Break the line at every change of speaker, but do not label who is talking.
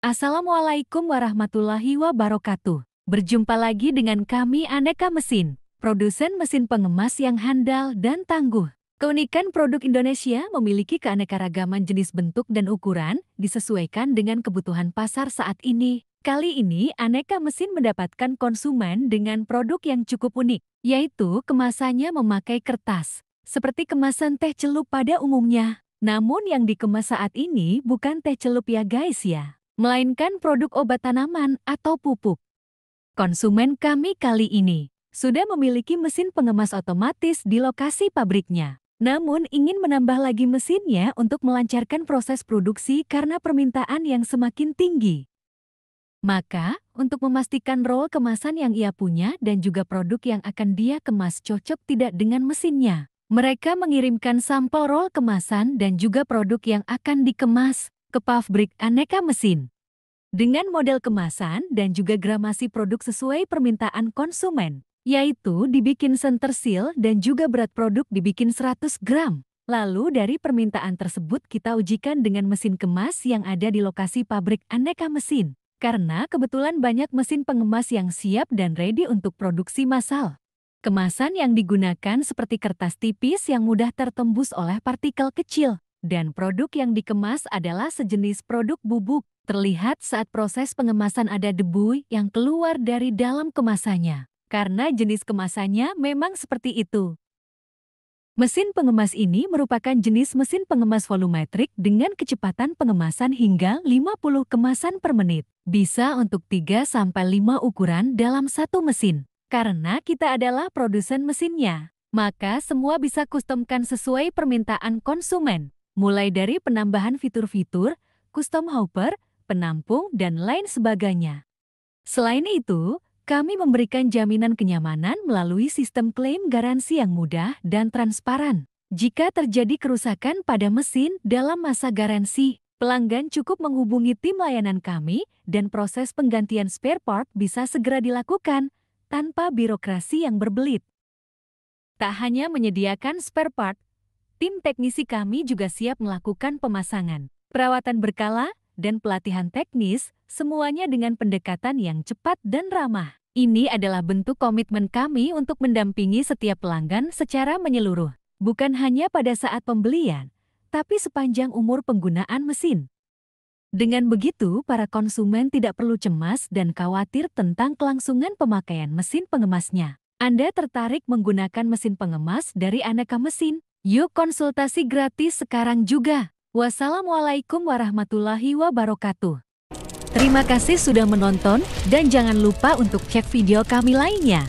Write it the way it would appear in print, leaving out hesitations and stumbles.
Assalamualaikum warahmatullahi wabarakatuh. Berjumpa lagi dengan kami Aneka Mesin, produsen mesin pengemas yang handal dan tangguh. Keunikan produk Indonesia memiliki keanekaragaman jenis bentuk dan ukuran disesuaikan dengan kebutuhan pasar saat ini. Kali ini Aneka Mesin mendapatkan konsumen dengan produk yang cukup unik, yaitu kemasannya memakai kertas, seperti kemasan teh celup pada umumnya. Namun yang dikemas saat ini bukan teh celup ya guys ya, melainkan produk obat tanaman atau pupuk. Konsumen kami kali ini sudah memiliki mesin pengemas otomatis di lokasi pabriknya. Namun ingin menambah lagi mesinnya untuk melancarkan proses produksi karena permintaan yang semakin tinggi. Maka, untuk memastikan roll kemasan yang ia punya dan juga produk yang akan dia kemas cocok tidak dengan mesinnya, mereka mengirimkan sampel roll kemasan dan juga produk yang akan dikemas ke pabrik Aneka Mesin. Dengan model kemasan dan juga gramasi produk sesuai permintaan konsumen, yaitu dibikin center seal dan juga berat produk dibikin 100 gram. Lalu dari permintaan tersebut kita ujikan dengan mesin kemas yang ada di lokasi pabrik Aneka Mesin. Karena kebetulan banyak mesin pengemas yang siap dan ready untuk produksi massal. Kemasan yang digunakan seperti kertas tipis yang mudah tertembus oleh partikel kecil. Dan produk yang dikemas adalah sejenis produk bubuk. Terlihat saat proses pengemasan ada debu yang keluar dari dalam kemasannya. Karena jenis kemasannya memang seperti itu. Mesin pengemas ini merupakan jenis mesin pengemas volumetrik dengan kecepatan pengemasan hingga 50 kemasan per menit. Bisa untuk 3-5 ukuran dalam satu mesin. Karena kita adalah produsen mesinnya, maka semua bisa customkan sesuai permintaan konsumen. Mulai dari penambahan fitur-fitur, custom hopper, penampung, dan lain sebagainya. Selain itu, kami memberikan jaminan kenyamanan melalui sistem klaim garansi yang mudah dan transparan. Jika terjadi kerusakan pada mesin dalam masa garansi, pelanggan cukup menghubungi tim layanan kami dan proses penggantian spare part bisa segera dilakukan tanpa birokrasi yang berbelit. Tak hanya menyediakan spare part, tim teknisi kami juga siap melakukan pemasangan, perawatan berkala, dan pelatihan teknis, semuanya dengan pendekatan yang cepat dan ramah. Ini adalah bentuk komitmen kami untuk mendampingi setiap pelanggan secara menyeluruh, bukan hanya pada saat pembelian, tapi sepanjang umur penggunaan mesin. Dengan begitu, para konsumen tidak perlu cemas dan khawatir tentang kelangsungan pemakaian mesin pengemasnya. Anda tertarik menggunakan mesin pengemas dari Aneka Mesin? Yuk konsultasi gratis sekarang juga. Wassalamualaikum warahmatullahi wabarakatuh. Terima kasih sudah menonton dan jangan lupa untuk cek video kami lainnya.